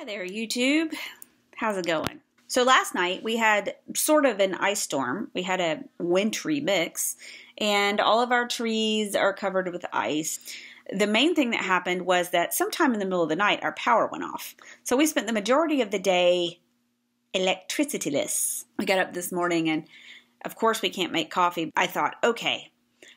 Hi there, YouTube. How's it going? So last night we had sort of an ice storm. We had a wintry mix, and all of our trees are covered with ice. The main thing that happened was that sometime in the middle of the night, our power went off. So we spent the majority of the day electricityless. We got up this morning, and of course we can't make coffee. I thought, okay,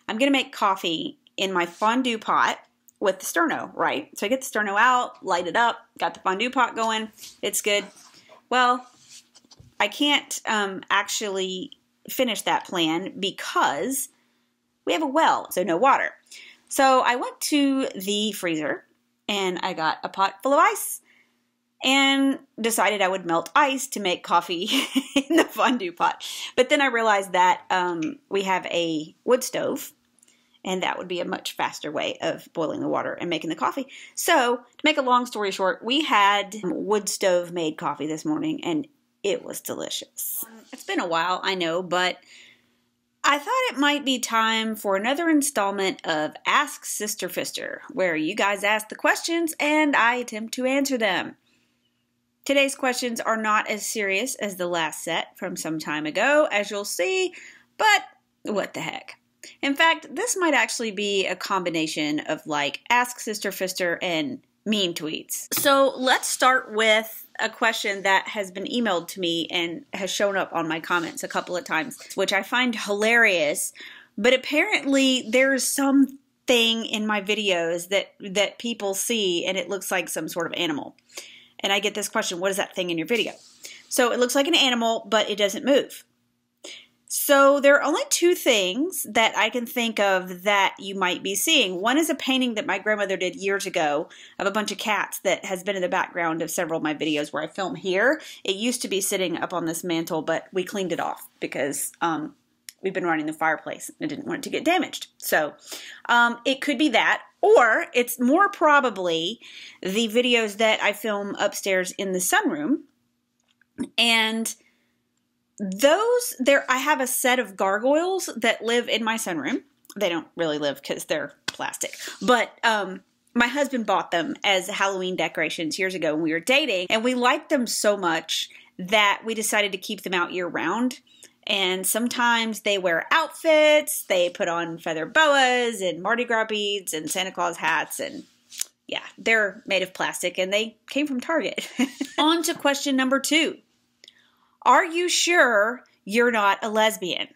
I'm going to make coffee in my fondue pot with the sterno, right? So I get the sterno out, light it up, got the fondue pot going. It's good. Well, I can't actually finish that plan because we have a well, so no water. So I went to the freezer and I got a pot full of ice and decided I would melt ice to make coffee in the fondue pot. But then I realized that we have a wood stove, and that would be a much faster way of boiling the water and making the coffee. So, to make a long story short, we had wood stove made coffee this morning, and it was delicious. It's been a while, I know, but I thought it might be time for another installment of Ask Sister Pfister, where you guys ask the questions and I attempt to answer them. Today's questions are not as serious as the last set from some time ago, as you'll see, but what the heck. In fact, this might actually be a combination of like Ask Sister Pfister and meme tweets. So let's start with a question that has been emailed to me and has shown up on my comments a couple of times, which I find hilarious. But apparently there's something in my videos that people see and it looks like some sort of animal. And I get this question, what is that thing in your video? So it looks like an animal, but it doesn't move. So there are only two things that I can think of that you might be seeing. One is a painting that my grandmother did years ago of a bunch of cats that has been in the background of several of my videos where I film here. It used to be sitting up on this mantle, but we cleaned it off because we've been running the fireplace and didn't want it to get damaged. So it could be that, or it's more probably the videos that I film upstairs in the sunroom. And I have a set of gargoyles that live in my sunroom. They don't really live because they're plastic. But my husband bought them as Halloween decorations years ago when we were dating. And we liked them so much that we decided to keep them out year round. And sometimes they wear outfits. They put on feather boas and Mardi Gras beads and Santa Claus hats. And yeah, they're made of plastic and they came from Target. On to question number 2. Are you sure you're not a lesbian?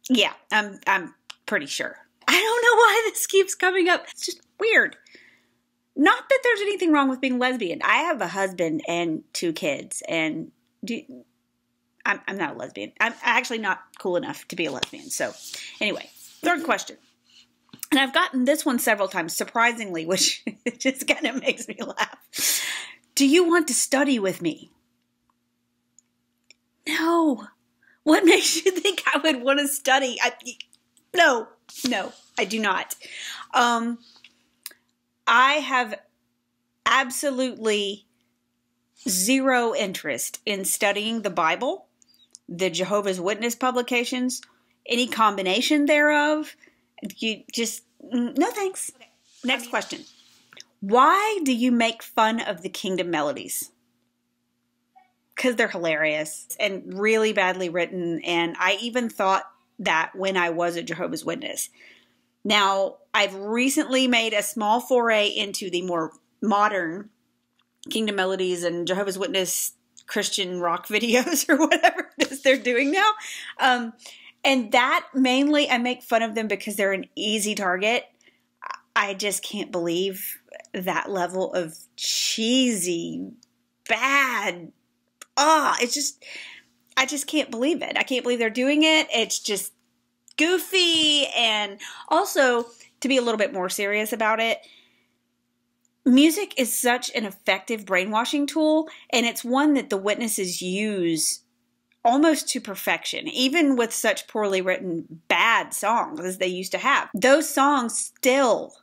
Yeah, I'm pretty sure. I don't know why this keeps coming up. It's just weird. Not that there's anything wrong with being lesbian. I have a husband and 2 kids, and I'm not a lesbian. I'm actually not cool enough to be a lesbian. So anyway, third question. And I've gotten this one several times, surprisingly, which just kind of makes me laugh. Do you want to study with me? No. What makes you think I would want to study? No, I do not. I have absolutely zero interest in studying the Bible, the Jehovah's Witness publications, any combination thereof. No thanks. Okay. Next question. Why do you make fun of the Kingdom melodies? Because they're hilarious and really badly written, and I even thought that when I was a Jehovah's Witness. Now, I've recently made a small foray into the more modern Kingdom melodies and Jehovah's Witness Christian rock videos or whatever it is they're doing now. And that mainly, I make fun of them because they're an easy target. I just can't believe that level of cheesy, bad. I just can't believe it. I can't believe they're doing it. It's just goofy. And also, to be a little bit more serious about it, music is such an effective brainwashing tool, and it's one that the witnesses use almost to perfection, even with such poorly written bad songs as they used to have. Those songs still,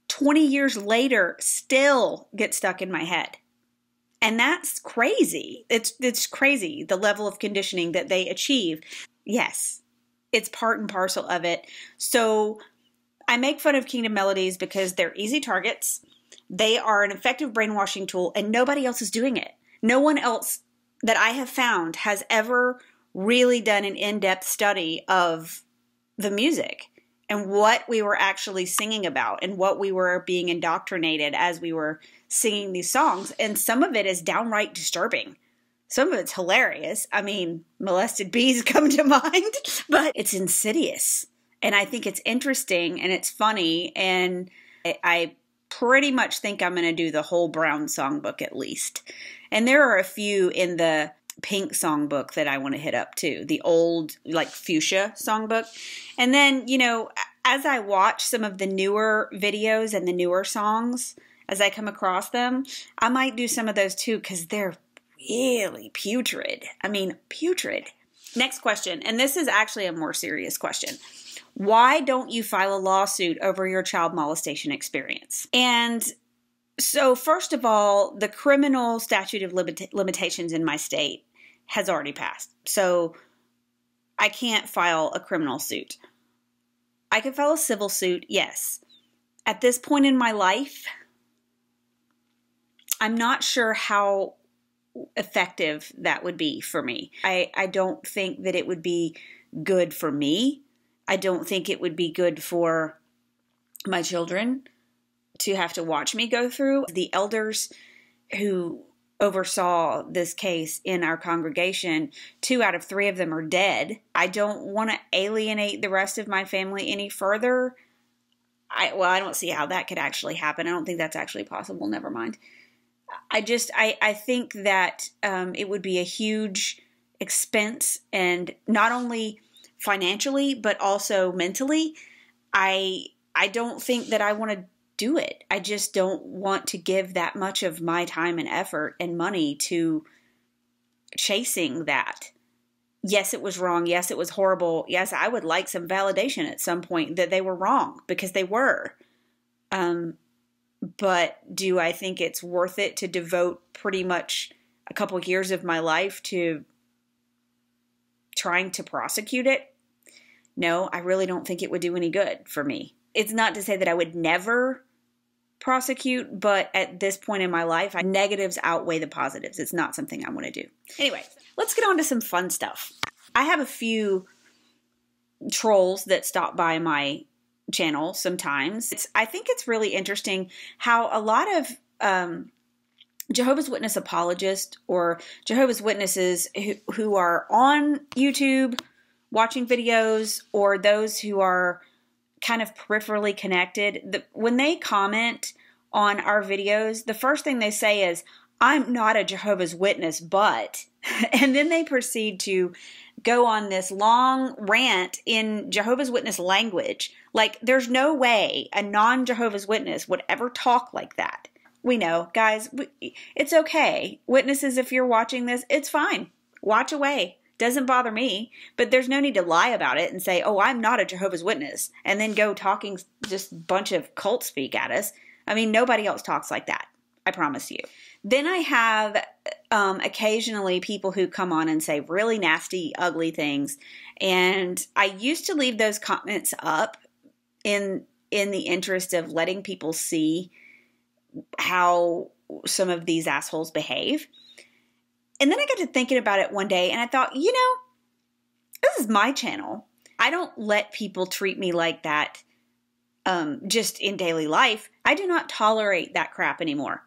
20 years later, still get stuck in my head. And that's crazy. It's crazy, the level of conditioning that they achieve. Yes, it's part and parcel of it. So I make fun of Kingdom melodies because they're easy targets. They are an effective brainwashing tool, and nobody else is doing it. No one else that I have found has ever really done an in-depth study of the music and what we were actually singing about and what we were being indoctrinated as we were singing these songs. And some of it is downright disturbing. Some of it's hilarious. I mean, molested bees come to mind, but it's insidious. And I think it's interesting and it's funny. And I pretty much think I'm going to do the whole Brown songbook at least. And there are a few in the Pink songbook that I want to hit up too. The old, like, fuchsia songbook. And then, you know, as I watch some of the newer videos and the newer songs, as I come across them, I might do some of those too, because they're really putrid. I mean, putrid. Next question. And this is actually a more serious question. Why don't you file a lawsuit over your child molestation experience? And so first of all, the criminal statute of limitations in my state has already passed. So I can't file a criminal suit. I can file a civil suit, yes. At this point in my life, I'm not sure how effective that would be for me. I don't think that it would be good for me. I don't think it would be good for my children to have to watch me go through. The elders who oversaw this case in our congregation, 2 out of 3 of them are dead. I don't want to alienate the rest of my family any further. I don't see how that could actually happen. I don't think that's actually possible. Never mind. I think that it would be a huge expense, and not only financially, but also mentally. I don't think that I want to do it. I just don't want to give that much of my time and effort and money to chasing that. Yes, it was wrong. Yes, it was horrible. Yes, I would like some validation at some point that they were wrong, because they were. But do I think it's worth it to devote pretty much a couple of years of my life to trying to prosecute it? No, I really don't think it would do any good for me. It's not to say that I would never prosecute, but at this point in my life, negatives outweigh the positives. It's not something I want to do. Anyway, let's get on to some fun stuff. I have a few trolls that stop by my channel sometimes. I think it's really interesting how a lot of Jehovah's Witness apologists or Jehovah's Witnesses who are on YouTube watching videos, or those who are kind of peripherally connected, when they comment on our videos, the first thing they say is, "I'm not a Jehovah's Witness, but," and then they proceed to go on this long rant in Jehovah's Witness language. Like, there's no way a non-Jehovah's Witness would ever talk like that. We know, guys, it's okay. Witnesses, if you're watching this, it's fine. Watch away. Doesn't bother me, but there's no need to lie about it and say, "Oh, I'm not a Jehovah's Witness," and then go talking just a bunch of cult speak at us. I mean, nobody else talks like that. I promise you. Then I have occasionally people who come on and say really nasty, ugly things, and I used to leave those comments up in the interest of letting people see how some of these assholes behave. And then I got to thinking about it one day, and I thought, you know, this is my channel. I don't let people treat me like that just in daily life. I do not tolerate that crap anymore.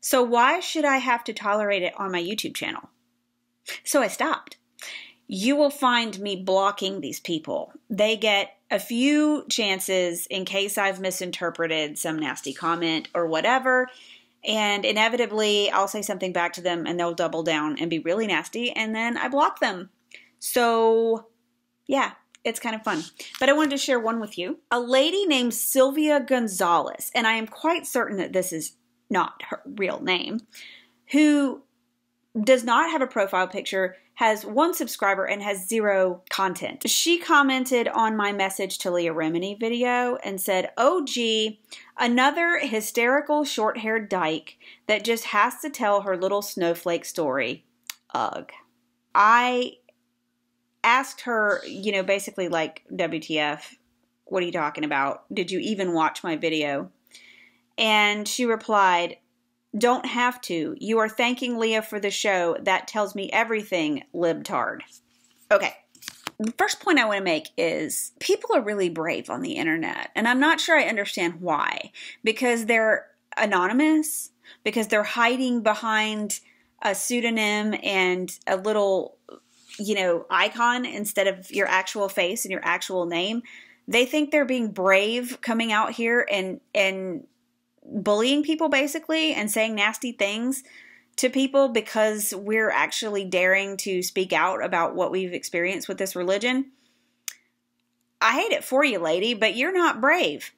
So why should I have to tolerate it on my YouTube channel? So I stopped. You will find me blocking these people. They get a few chances in case I've misinterpreted some nasty comment or whatever. And inevitably, I'll say something back to them and they'll double down and be really nasty. And then I block them. So, yeah, it's kind of fun. But I wanted to share one with you. A lady named Sylvia Gonzalez, and I am quite certain that this is not her real name, who does not have a profile picture, has 1 subscriber, and has 0 content. She commented on my Message to Leah Remini video and said, "Oh gee, another hysterical short-haired dyke that just has to tell her little snowflake story. Ugh." I asked her, you know, basically like, WTF, what are you talking about? Did you even watch my video? And she replied, "Don't have to. You are thanking Leah for the show. That tells me everything, libtard." Okay. The first point I want to make is people are really brave on the internet. And I'm not sure I understand why. Because they're anonymous, because they're hiding behind a pseudonym and a little, icon instead of your actual face and your actual name. They think they're being brave coming out here and bullying people basically and saying nasty things to people because we're actually daring to speak out about what we've experienced with this religion. I hate it for you, lady, but you're not brave.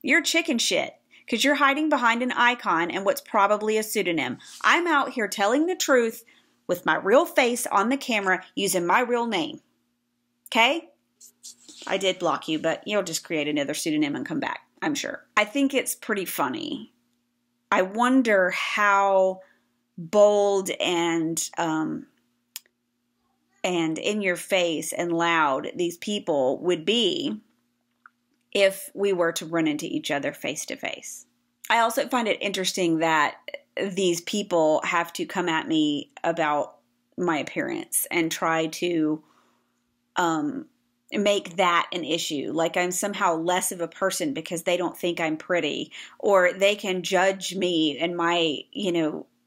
You're chicken shit because you're hiding behind an icon and what's probably a pseudonym. I'm out here telling the truth with my real face on the camera using my real name. Okay? I did block you, but you'll just create another pseudonym and come back, I'm sure. I think it's pretty funny. I wonder how bold and in your face and loud these people would be if we were to run into each other face to face. I also find it interesting that these people have to come at me about my appearance and try to make that an issue. Like I'm somehow less of a person because they don't think I'm pretty, or they can judge me and my,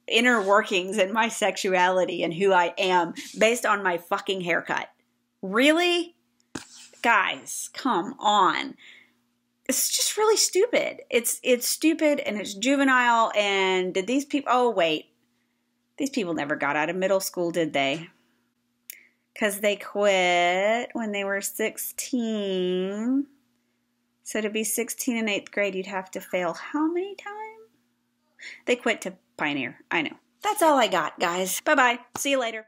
inner workings and my sexuality and who I am based on my fucking haircut. Really? Guys, come on. It's just really stupid. It's stupid and it's juvenile. And did these people, oh wait, these people never got out of middle school, did they? Because they quit when they were 16. So to be 16 in 8th grade, you'd have to fail how many times? They quit to Pioneer. I know. That's all I got, guys. Bye-bye. See you later.